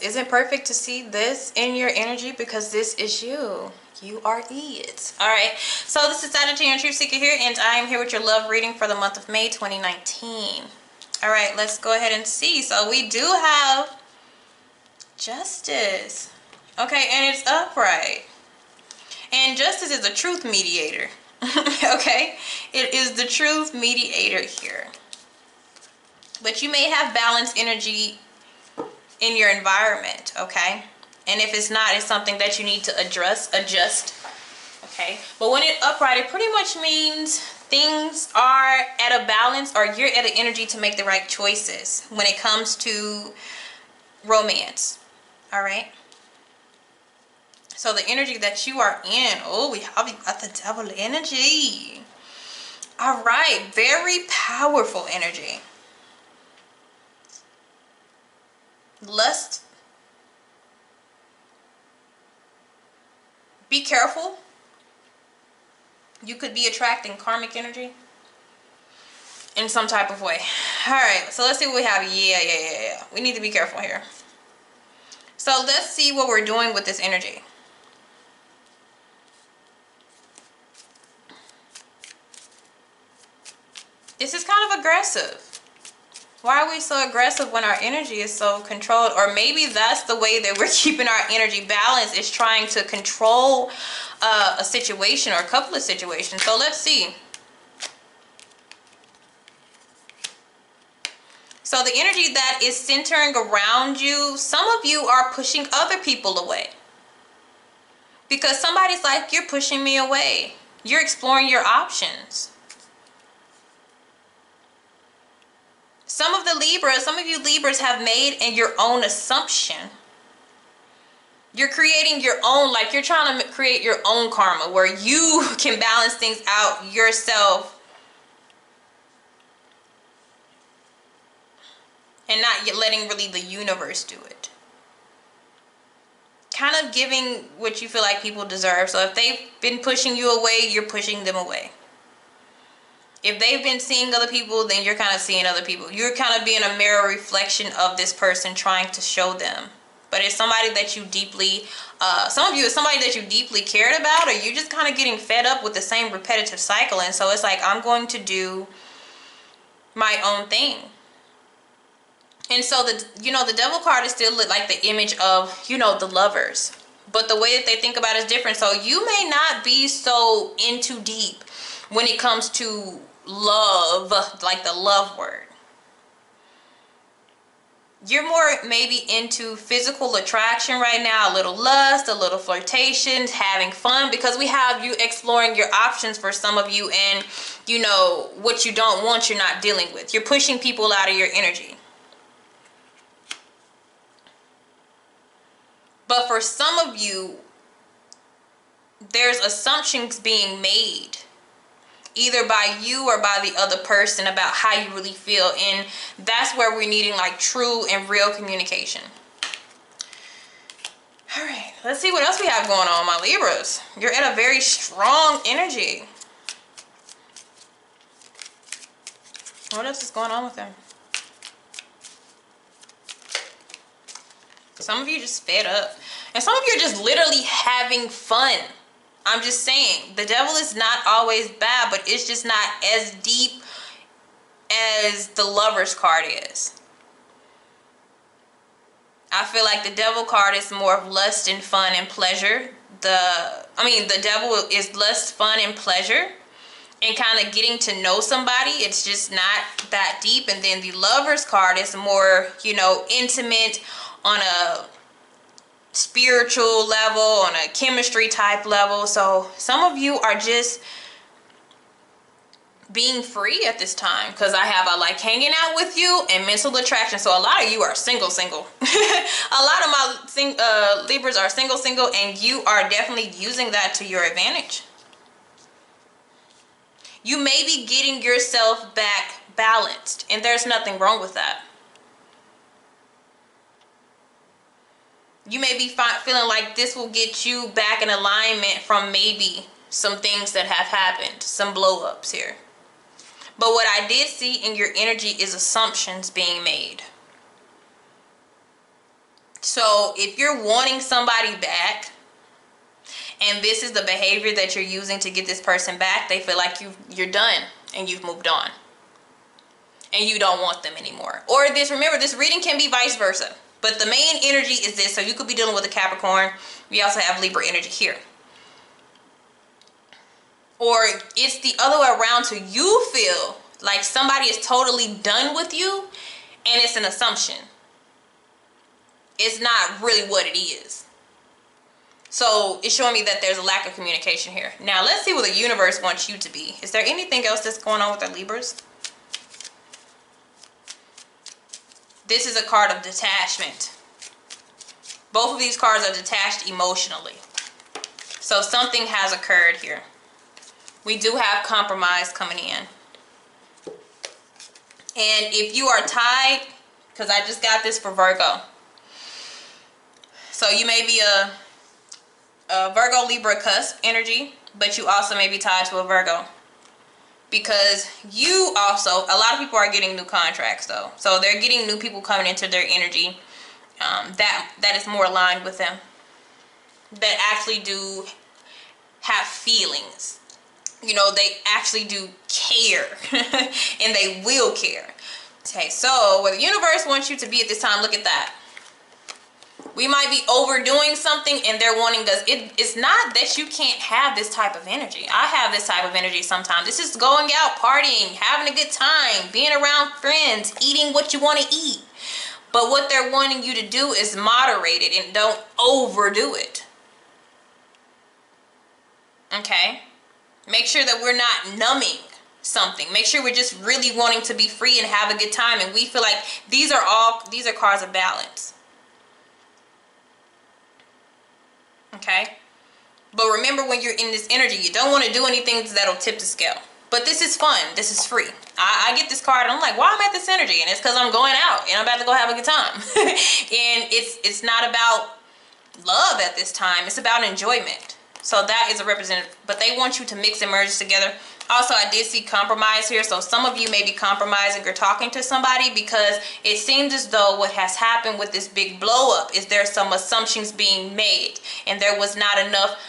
isn't perfect to see this in your energy because this is you. You are it. All right. So this is Sagittarius Truth Seeker here, and I am here with your love reading for the month of May 2019. All right, let's go ahead and see. So we do have Justice. Okay, and it's upright. And Justice is a truth mediator. Okay? It is the truth mediator here. But you may have balanced energy in your environment, okay? And if it's not, it's something that you need to adjust, okay? But when it's upright, it pretty much means things are at a balance, or you're at an energy to make the right choices when it comes to romance, all right? So the energy that you are in, oh, we got the Devil energy. All right, very powerful energy. Lust. Be careful. You could be attracting karmic energy in some type of way. All right, so let's see what we have. Yeah. We need to be careful here. So let's see what we're doing with this energy. This is kind of aggressive. Why are we so aggressive when our energy is so controlled? Or maybe that's the way that we're keeping our energy balanced, is trying to control a situation or a couple of situations. So let's see. So the energy that is centering around you, some of you are pushing other people away. Because somebody's like, you're pushing me away. You're exploring your options. Some of you Libras have made your own assumption. You're creating your own, like you're trying to create your own karma where you can balance things out yourself and not letting really the universe do it. Kind of giving what you feel like people deserve. So if they've been pushing you away, you're pushing them away. If they've been seeing other people, then you're kind of seeing other people. You're kind of being a mirror reflection of this person, trying to show them. But it's somebody that you deeply, some of you, it's somebody that you deeply cared about, or you're just kind of getting fed up with the same repetitive cycle. And so it's like, I'm going to do my own thing. And so the Devil card is still like the image of, the lovers. But the way that they think about it is different. So you may not be so in too deep when it comes to love, like the love word. You're more maybe into physical attraction right now, a little lust, a little flirtation, having fun, because we have you exploring your options for some of you, and what you don't want, you're not dealing with. You're pushing people out of your energy. But for some of you, there's assumptions being made, either by you or by the other person, about how you really feel. And that's where we're needing like true and real communication. All right, let's see what else we have going on, my Libras. You're at a very strong energy. What else is going on with them? Some of you just fed up. And some of you are just literally having fun. I'm just saying, the Devil is not always bad, but it's just not as deep as the Lovers card is. I feel like the Devil card is more of lust and fun and pleasure. The Devil is lust, fun, and pleasure, and kind of getting to know somebody. It's just not that deep. And then the Lovers card is more, intimate, on a spiritual level, on a chemistry type level. So some of you are just being free at this time, because I have a like hanging out with you and mental attraction. So a lot of you are single. A lot of my Libras are single, and you are definitely using that to your advantage. You may be getting yourself back balanced, and there's nothing wrong with that. You may be feeling like this will get you back in alignment from maybe some things that have happened, some blow-ups here. But what I did see in your energy is assumptions being made So if you're wanting somebody back, and this is the behavior that you're using to get this person back, they feel like you're done and you've moved on. And you don't want them anymore. Or this, remember, this reading can be vice versa. But the main energy is this. So you could be dealing with a Capricorn. We also have Libra energy here. Or it's the other way around, so you feel like somebody is totally done with you, and it's an assumption. It's not really what it is. So it's showing me that there's a lack of communication here. Now let's see what the universe wants you to be. Is there anything else that's going on with the Libras? This is a card of detachment. Both of these cards are detached emotionally. So something has occurred here. We do have compromise coming in. And if you are tied, because I just got this for Virgo. So you may be a Virgo Libra cusp energy, but you also may be tied to a Virgo. Because you also, a lot of people are getting new contracts though. So they're getting new people coming into their energy that is more aligned with them. That actually do have feelings. You know, they actually do care. And they will care. Okay, so where the universe wants you to be at this time, look at that. We might be overdoing something and they're wanting us. It's not that you can't have this type of energy. I have this type of energy sometimes. This is going out, partying, having a good time, being around friends, eating what you want to eat. But what they're wanting you to do is moderate it and don't overdo it. Okay? Make sure that we're not numbing something. Make sure we're just really wanting to be free and have a good time. And we feel like these are cards of balance. Okay, but remember, when you're in this energy, you don't want to do anything that'll tip the scale. But this is fun. This is free. I get this card and I'm like, why am I at this energy? And it's because I'm going out and I'm about to go have a good time. And it's not about love at this time. It's about enjoyment. So that is a representative. But they want you to mix and merge together. Also, I did see compromise here. So some of you may be compromising or talking to somebody, because it seems as though what has happened with this big blow up is there's some assumptions being made. And there was not enough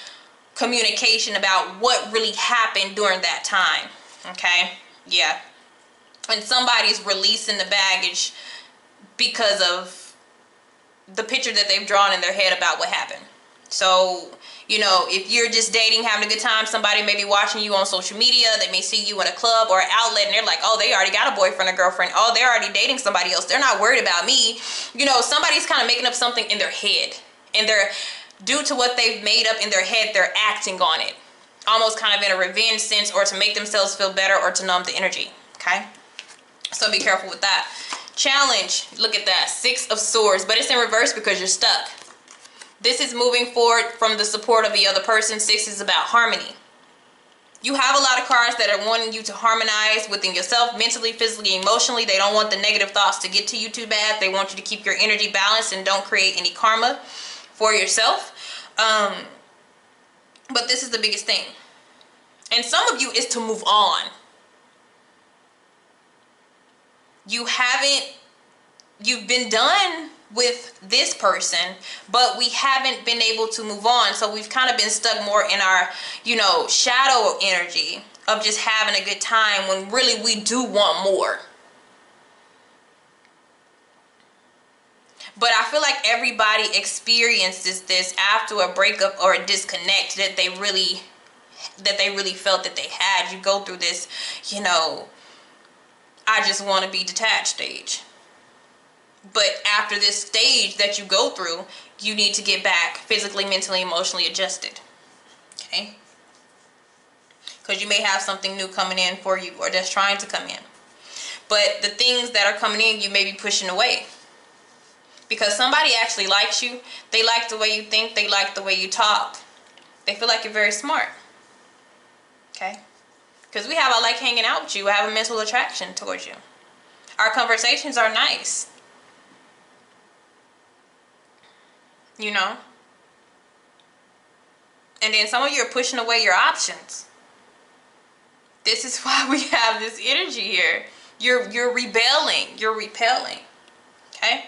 communication about what really happened during that time. Okay? Yeah. And somebody's releasing the baggage because of the picture that they've drawn in their head about what happened. So, you know, if you're just dating, having a good time, somebody may be watching you on social media. They may see you in a club or an outlet and they're like, oh, they already got a boyfriend or girlfriend. Oh, they're already dating somebody else. They're not worried about me. You know, somebody's kind of making up something in their head. And they're, due to what they've made up in their head, they're acting on it. Almost kind of in a revenge sense, or to make themselves feel better, or to numb the energy. Okay? So be careful with that. Challenge. Look at that. 6 of Swords. But it's in reverse because you're stuck. This is moving forward from the support of the other person. 6 is about harmony. You have a lot of cards that are wanting you to harmonize within yourself, mentally, physically, emotionally. They don't want the negative thoughts to get to you too bad. They want you to keep your energy balanced and don't create any karma for yourself. But this is the biggest thing. And some of you is to move on. You've been done with this person, but we haven't been able to move on. So we've kind of been stuck more in our, you know, shadow energy of just having a good time, when really we do want more. But I feel like everybody experiences this after a breakup or a disconnect that they really felt that they had. You go through this, you know, I just want to be detached stage. But after this stage that you go through, you need to get back physically, mentally, emotionally adjusted. Okay? Because you may have something new coming in for you, or that's trying to come in. But the things that are coming in, you may be pushing away. Because somebody actually likes you. They like the way you think. They like the way you talk. They feel like you're very smart. Okay? Because I like hanging out with you. I have a mental attraction towards you. Our conversations are nice. You know? And then some of you are pushing away your options. This is why we have this energy here. You're rebelling. You're repelling. Okay?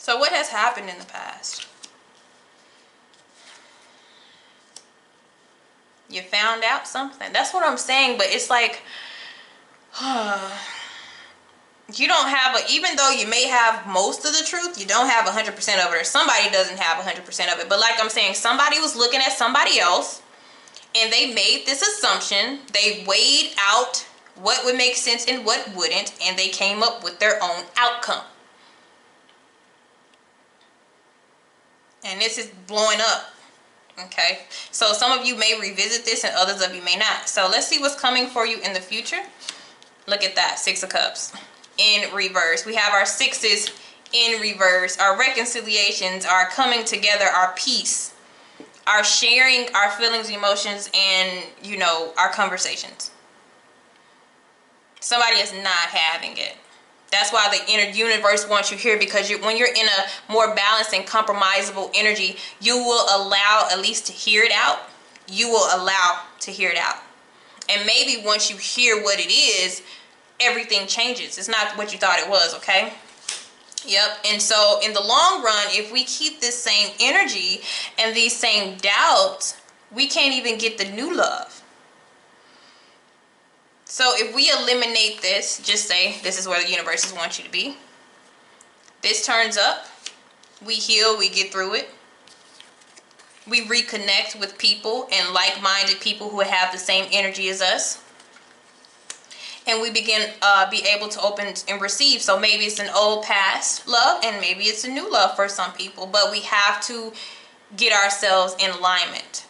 So what has happened in the past? You found out something. That's what I'm saying, but it's like, you don't have even though you may have most of the truth, you don't have 100% of it, or somebody doesn't have 100% of it. But like I'm saying, somebody was looking at somebody else and they made this assumption. They weighed out what would make sense and what wouldn't, and they came up with their own outcome. And this is blowing up. Okay, so some of you may revisit this and others of you may not. So let's see what's coming for you in the future. Look at that, Six of Cups in reverse. We have our sixes in reverse. Our reconciliations, our coming together, our peace, our sharing our feelings, emotions, and, you know, our conversations. Somebody is not having it. That's why the inner universe wants you here, because when you're in a more balanced and compromisable energy, you will allow at least to hear it out. You will allow to hear it out. And maybe once you hear what it is, everything changes. It's not what you thought it was, okay? Yep. And so in the long run, if we keep this same energy and these same doubts, we can't even get the new love. So if we eliminate this, just say this is where the universe wants you to be. This turns up. We heal. We get through it. We reconnect with people and like-minded people who have the same energy as us. And we begin be able to open and receive. So maybe it's an old past love and maybe it's a new love for some people. But we have to get ourselves in alignment.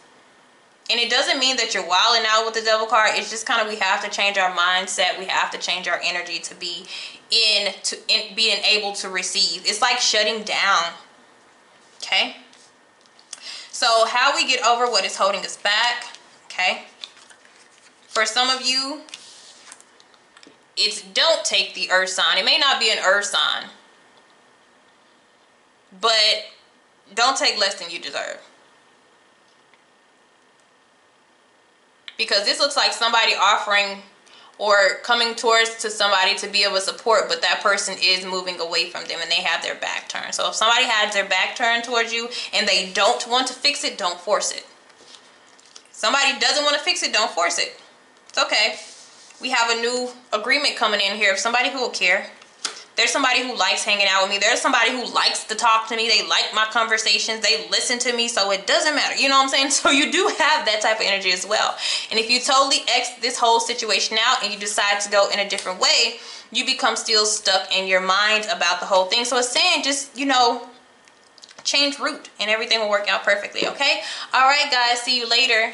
And it doesn't mean that you're wilding out with the Devil card. It's just kind of, we have to change our mindset. We have to change our energy to be being able to receive. It's like shutting down. Okay. So how we get over what is holding us back. Okay. For some of you, it's don't take the earth sign. It may not be an earth sign, but don't take less than you deserve. Because this looks like somebody offering or coming towards to somebody to be of a support, but that person is moving away from them and they have their back turned. So if somebody has their back turned towards you and they don't want to fix it, don't force it. Somebody doesn't want to fix it, don't force it. It's okay. We have a new agreement coming in here of somebody who will care. There's somebody who likes hanging out with me. There's somebody who likes to talk to me. They like my conversations. They listen to me. So it doesn't matter. You know what I'm saying? So you do have that type of energy as well. And if you totally X this whole situation out and you decide to go in a different way, you become still stuck in your mind about the whole thing. So it's saying just, you know, change route and everything will work out perfectly. Okay? All right, guys. See you later.